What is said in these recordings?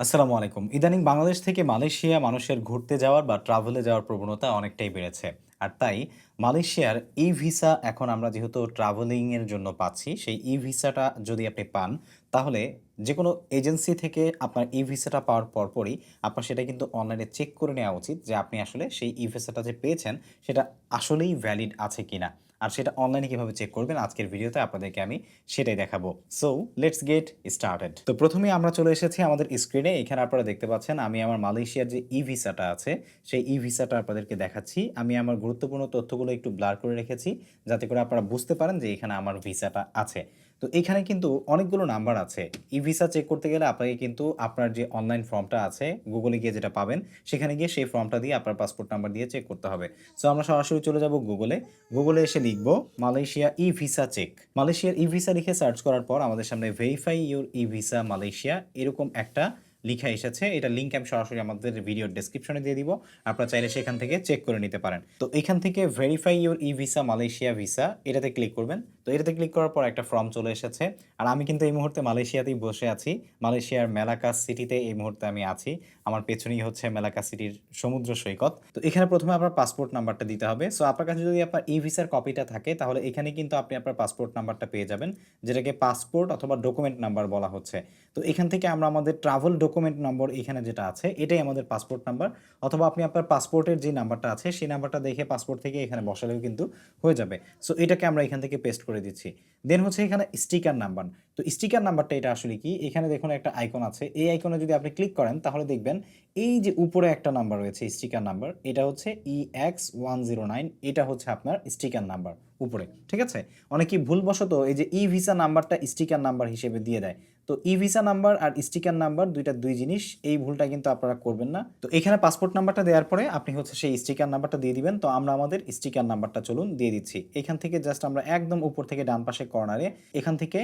আসসালামু আলাইকুম। ইদানিং বাংলাদেশ থেকে মালয়েশিয়া মানুষের ঘুরতে যাওয়ার বা ট্রাভেলে যাওয়ার প্রবণতা অনেকটাই বেড়েছে। আর তাই মালয়েশিয়ার ই-ভিসা এখন আমরা যেহেতু ট্রাভেলিং এর জন্য পাচ্ছি, সেই ই-ভিসাটা যদি আপনি পান, তাহলে যেকোনো এজেন্সি থেকে আপনার ই-ভিসাটা পাওয়ার পরপরই আপনার সেটা কিন্তু অনলাইনে চেক করে নেওয়া উচিত যে আপনি আসলে সেই ই-ভিসাটা যে পেয়েছেন, সেটা আসলেই ভ্যালিড আছে কিনা। আর সেটা অনলাইনে কিভাবে চেক করবেন আজকের ভিডিওতে আপনাদেরকে আমি সেটাই দেখাবো। So let's get started. তো প্রথমেই আমরা চলে এসেছি আমাদের স্ক্রিনে। এখানে আপনারা দেখতে পাচ্ছেন আমি আমার মালয়েশিয়ার যে ই-ভিসাটা আছে, সেই ই-ভিসাটা আপনাদেরকে দেখাচ্ছি। আমি আমার গুরুত্বপূর্ণ তথ্যগুলো একটু ব্লার করে রেখেছি, যাতে করে আপনারা বুঝতে পারেন যে এখানে আমার ভিসাটা আছে। তো এখানে কিন্তু অনেকগুলো নাম্বার আছে। ই-ভিসা চেক করতে গেলে আপনাকে কিন্তু আপনার যে অনলাইন ফর্মটা আছে, গুগলে গিয়ে যেটা পাবেন, সেখানে গিয়ে সেই ফর্মটা দিয়ে আপনার পাসপোর্ট নাম্বার দিয়ে চেক করতে হবে। সো আমরা সরাসরি চলে যাব গুগলে। গুগলে এসে লিখব মালয়েশিয়া ই-ভিসা চেক। মালয়েশিয়ার ই-ভিসা লিখে সার্চ করার পর আমাদের সামনে ভেরিফাই ইউর ই-ভিসা মালয়েশিয়া এরকম একটা লিখা এসেছে। এটা লিংক আমি সরাসরি আমাদের ভিডিওর ডেসক্রিপশনে দিয়ে দিব। আপনারা চাইলে সেখান থেকে চেক করে নিতে পারেন। তো এখান থেকে verify your e-visa Malaysia visa এটাতে ক্লিক করবেন। তো এটাতে ক্লিক করার পর একটা ফর্ম চলে এসেছে। আর আমি কিন্তু এই মুহূর্তে মালয়েশিয়াতেই বসে আছি। মালয়েশিয়ার মেলাকাস সিটিতে এই মুহূর্তে আমি আছি। আমার পেছনেই হচ্ছে মেলাকাস সিটির সমুদ্র সৈকত। তো এখানে প্রথমে আপনার পাসপোর্ট নাম্বারটা দিতে হবে। সো আপনার কাছে যদি আপনার ই-ভিসার কপিটা থাকে, তাহলে এখানে কিন্তু আপনি আপনার পাসপোর্ট নাম্বারটা পেয়ে যাবেন, যেটাকে পাসপোর্ট অথবা ডকুমেন্ট নাম্বার বলা হচ্ছে। তো এখান থেকে আমরা আমাদের ট্রাভেল ডকুমেন্ট নম্বর এখানে যেটা আছে, এটাই আমাদের পাসপোর্ট নাম্বার। অথবা আপনি আপনার পাসপোর্টের যে নাম্বারটা আছে, সেই নাম্বারটা দেখে পাসপোর্ট থেকে এখানে বসালেও কিন্তু হয়ে যাবে। সো এটাকে আমরা এখান থেকে পেস্ট করে দিচ্ছি। দেন হচ্ছে এখানে স্টিকার নাম্বার। তো স্টিকার নাম্বারটা এটা আসলে কি? এখানে দেখুন একটা আইকন আছে। এই আইকনে যদি আপনি ক্লিক করেন, তাহলে দেখবেন এই যে উপরে একটা নাম্বার রয়েছে স্টিকার নাম্বার, এটা হচ্ছে EX109, এটা হচ্ছে আপনার স্টিকার নাম্বার উপরে। ঠিক আছে? অনেকেই ভুলবশত এই যে ই-ভিসা নাম্বারটা স্টিকার নাম্বার হিসেবে দিয়ে দেয়। তো ই-ভিসা নাম্বার আর স্টিকার নাম্বার ২ টা ২ জিনিস। এই ভুলটা কিন্তু আপনারা করবেন না। তো এখানে পাসপোর্ট নাম্বারটা দেওয়ার পরে আপনি হচ্ছে সেই স্টিকার নাম্বারটা দিয়ে দিবেন। তো আমরা আমাদের স্টিকার নাম্বারটা চলুন দিয়ে দিচ্ছি। এখান থেকে জাস্ট আমরা একদম উপর থেকে ডান পাশে কর্নারে এখান থেকে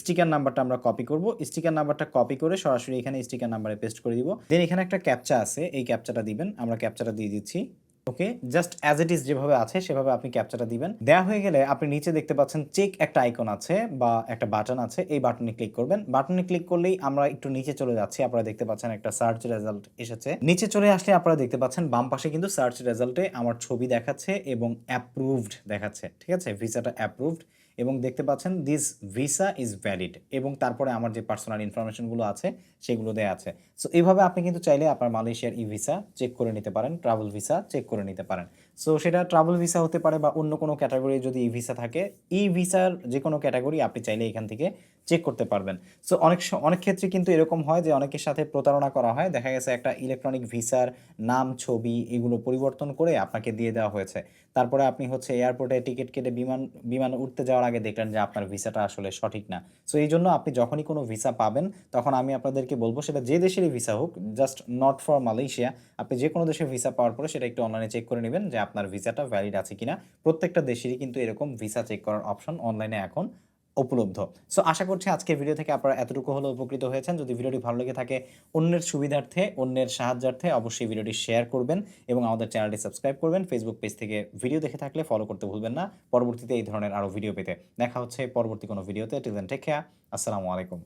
স্টিকার নাম্বারটা আমরা কপি করব। স্টিকার নাম্বারটা কপি করে সরাসরি এখানে স্টিকার নাম্বারে পেস্ট করে দিব। দেন এখানে একটা ক্যাপচা আছে, এই ক্যাপচাটা দিবেন। আমরা ক্যাপচাটা দিয়ে দিচ্ছি। ওকে, জাস্ট অ্যাজ ইট ইজ যেভাবে আছে সেভাবে আপনি ক্যাপচাটা দিবেন। দেয়া হয়ে গেলে আপনি নিচে দেখতে পাচ্ছেন চেক একটা আইকন আছে বা একটা বাটন আছে, এই বাটনে ক্লিক করবেন। বাটনে ক্লিক করলেই আমরা একটু নিচে চলে যাচ্ছি। আপনারা দেখতে পাচ্ছেন একটা সার্চ রেজাল্ট এসেছে। নিচে চলে আসলে আপনারা দেখতে পাচ্ছেন বাম পাশে কিন্তু সার্চ রেজাল্টে আমার ছবি দেখাচ্ছে এবং অ্যাপ্রুভড দেখাচ্ছে। ঠিক আছে, ভিসাটা অ্যাপ্রুভড এবং দেখতে পাচ্ছেন দিস ভিসা ইজ ভ্যালিড এবং তারপরে আমার যে পার্সোনাল ইনফরমেশনগুলো আছে সেগুলো দেয়া আছে। সো এইভাবে আপনি কিন্তু চাইলে আপনার মালয়েশিয়ার ই-ভিসা চেক করে নিতে পারেন, ট্রাভেল ভিসা চেক করে নিতে পারেন। সো সেটা ট্রাভেল ভিসা হতে পারে বা অন্য কোনো ক্যাটাগরি যদি ই-ভিসা থাকে, ই-ভিসার যে কোনো ক্যাটাগরি আপনি চাইলে এখান থেকে চেক করতে পারবেন। সো অনেক ক্ষেত্রে কিন্তু এরকম হয় যে অনেকের সাথে প্রতারণা করা হয়। দেখা গেছে একটা ইলেকট্রনিক ভিসার নাম, ছবি এগুলো পরিবর্তন করে আপনাকে দিয়ে দেওয়া হয়েছে। তারপরে আপনি হচ্ছে এয়ারপোর্টে টিকিট কেটে বিমানে উঠতে যাওয়ার আগে দেখলেন যে আপনার ভিসাটা আসলে সঠিক না। সো এইজন্য আপনি যখনই কোনো ভিসা পাবেন, তখন আমি আপনাদেরকে বলব সেটা যে দেশেরই ভিসা হোক, জাস্ট নট ফর মালয়েশিয়া। আপনি যে কোনো দেশের ভিসা পাওয়ার পরে সেটা একটু অনলাইনে চেক করে নিবেন যে আপনার ভিসাটা ভ্যালিড আছে কিনা। প্রত্যেকটা দেশেরই কিন্তু এরকম ভিসা চেক করার অপশন অনলাইনে এখন উপলব্ধ। সো আশা করছি আজকের ভিডিও থেকে আপনারা এতটুকু হলেও উপকৃত হয়েছেন। যদি ভিডিওটি ভালো লেগে থাকে, অন্যের সুবিধার্থে, অন্যের সাহায্যার্থে অবশ্যই ভিডিওটি শেয়ার করবেন এবং আমাদের চ্যানেলটি সাবস্ক্রাইব করবেন। ফেসবুক পেজ থেকে ভিডিও দেখে থাকলে ফলো করতে ভুলবেন না। পরবর্তীতে এই ধরনের আরও ভিডিও পেতে দেখা হচ্ছে পরবর্তী কোনো ভিডিওতে। Till then take care. আসসালামু আলাইকুম।